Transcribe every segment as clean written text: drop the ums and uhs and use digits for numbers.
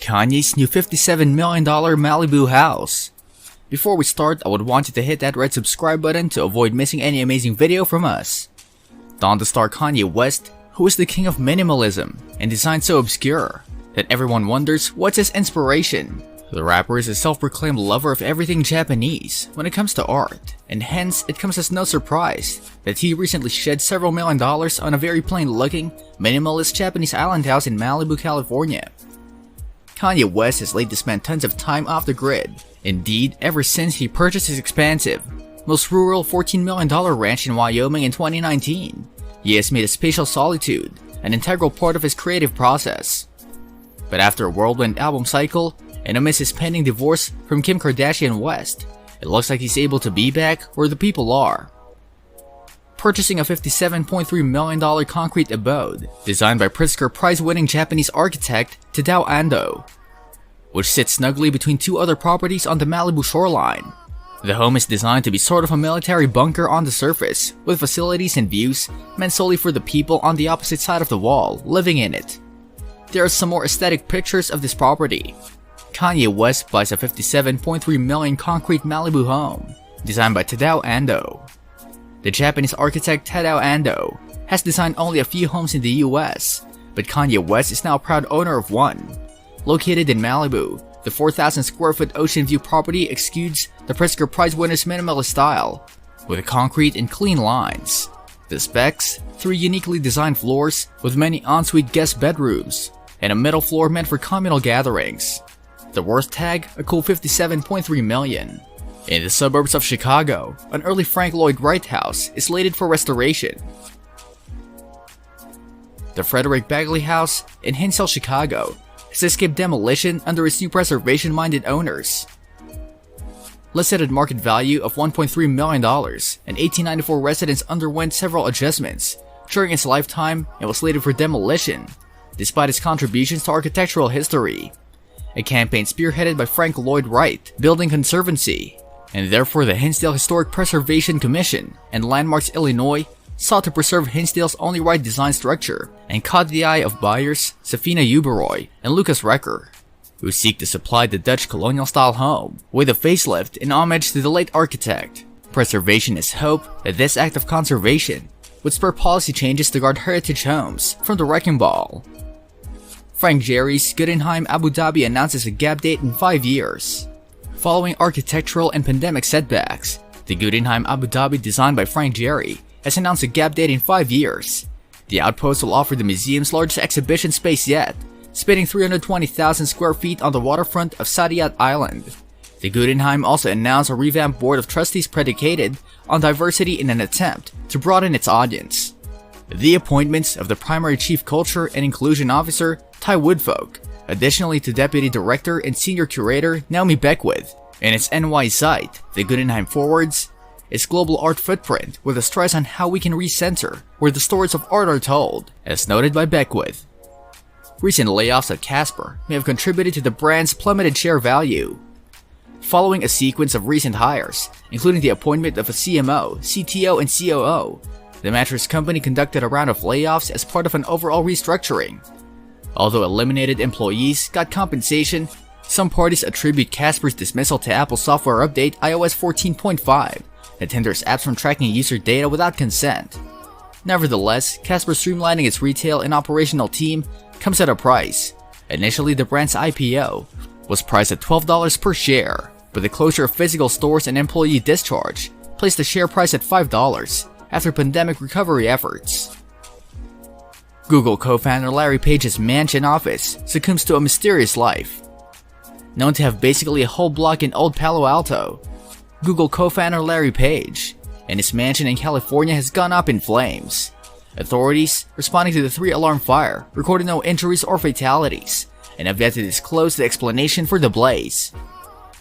Kanye's new $57 million Malibu house. Before we start, I would want you to hit that red subscribe button to avoid missing any amazing video from us. Don the star Kanye West, who is the king of minimalism and design so obscure that everyone wonders what's his inspiration. The rapper is a self-proclaimed lover of everything Japanese when it comes to art, and hence it comes as no surprise that he recently shed several $1 million on a very plain-looking, minimalist Japanese island house in Malibu, California. Kanye West has lately spent tons of time off the grid. Indeed, ever since he purchased his expansive, most rural $14 million ranch in Wyoming in 2019, he has made a spatial solitude an integral part of his creative process. But after a whirlwind album cycle, and amidst his pending divorce from Kim Kardashian West, it looks like he's able to be back where the people are. Purchasing a $57.3 million concrete abode designed by Pritzker Prize-winning Japanese architect Tadao Ando, which sits snugly between two other properties on the Malibu shoreline. The home is designed to be sort of a military bunker on the surface, with facilities and views meant solely for the people on the opposite side of the wall living in it. There are some more aesthetic pictures of this property. Kanye West buys a $57.3 million concrete Malibu home, designed by Tadao Ando. The Japanese architect Tadao Ando has designed only a few homes in the US, but Kanye West is now a proud owner of one. Located in Malibu, the 4,000 square foot ocean view property exudes the Pritzker Prize winner's minimalist style, with concrete and clean lines. The specs: 3 uniquely designed floors with many ensuite guest bedrooms, and a middle floor meant for communal gatherings. The worth tag, a cool $57.3 million. In the suburbs of Chicago, an early Frank Lloyd Wright house is slated for restoration. The Frederick Bagley House in Hinsdale, Chicago has escaped demolition under its new preservation-minded owners. Listed at market value of $1.3 million, an 1894 residence underwent several adjustments during its lifetime and was slated for demolition, despite its contributions to architectural history. A campaign spearheaded by Frank Lloyd Wright Building Conservancy, and therefore the Hinsdale Historic Preservation Commission and Landmarks Illinois sought to preserve Hinsdale's only right design structure and caught the eye of buyers Safina Uberoy and Lucas Recker, who seek to supply the Dutch colonial-style home with a facelift in homage to the late architect. Preservationists hope that this act of conservation would spur policy changes to guard heritage homes from the wrecking ball. Frank Gehry's Guggenheim Abu Dhabi announces a gap date in 5 years. Following architectural and pandemic setbacks, the Guggenheim Abu Dhabi, designed by Frank Gehry, has announced a gap date in 5 years. The outpost will offer the museum's largest exhibition space yet, spanning 320,000 square feet on the waterfront of Saadiyat Island. The Guggenheim also announced a revamped board of trustees predicated on diversity in an attempt to broaden its audience. The appointments of the primary Chief Culture and Inclusion Officer, Ty Woodfolk, additionally to Deputy Director and Senior Curator Naomi Beckwith. In its NY site, the Guggenheim forwards its global art footprint with a stress on how we can recenter where the stories of art are told, as noted by Beckwith. Recent layoffs at Casper may have contributed to the brand's plummeted share value. Following a sequence of recent hires, including the appointment of a CMO, CTO, and COO, the mattress company conducted a round of layoffs as part of an overall restructuring. Although eliminated employees got compensation, some parties attribute Casper's dismissal to Apple's software update iOS 14.5 that hinders apps from tracking user data without consent. Nevertheless, Casper streamlining its retail and operational team comes at a price. Initially, the brand's IPO was priced at $12 per share, but the closure of physical stores and employee discharge placed the share price at $5 after pandemic recovery efforts. Google co-founder Larry Page's mansion office succumbs to a mysterious life. Known to have basically a whole block in Old Palo Alto, Google co-founder Larry Page and his mansion in California has gone up in flames. Authorities, responding to the 3-alarm fire, recorded no injuries or fatalities and have yet to disclose the explanation for the blaze.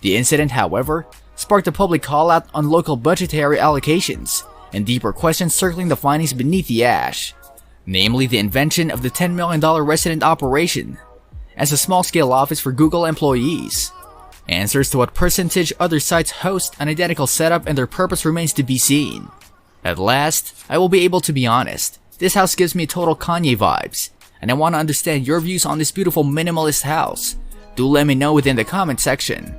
The incident, however, sparked a public call-out on local budgetary allocations and deeper questions circling the findings beneath the ash, namely the invention of the $10 million resident operation as a small-scale office for Google employees. Answers to what percentage other sites host an identical setup and their purpose remains to be seen. At last, I will be able to be honest. This house gives me total Kanye vibes, and I want to understand your views on this beautiful minimalist house. Do let me know within the comment section.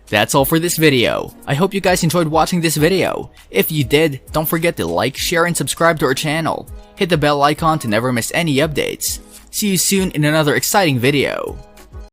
That's all for this video. I hope you guys enjoyed watching this video. If you did, don't forget to like, share, and subscribe to our channel. Hit the bell icon to never miss any updates. See you soon in another exciting video.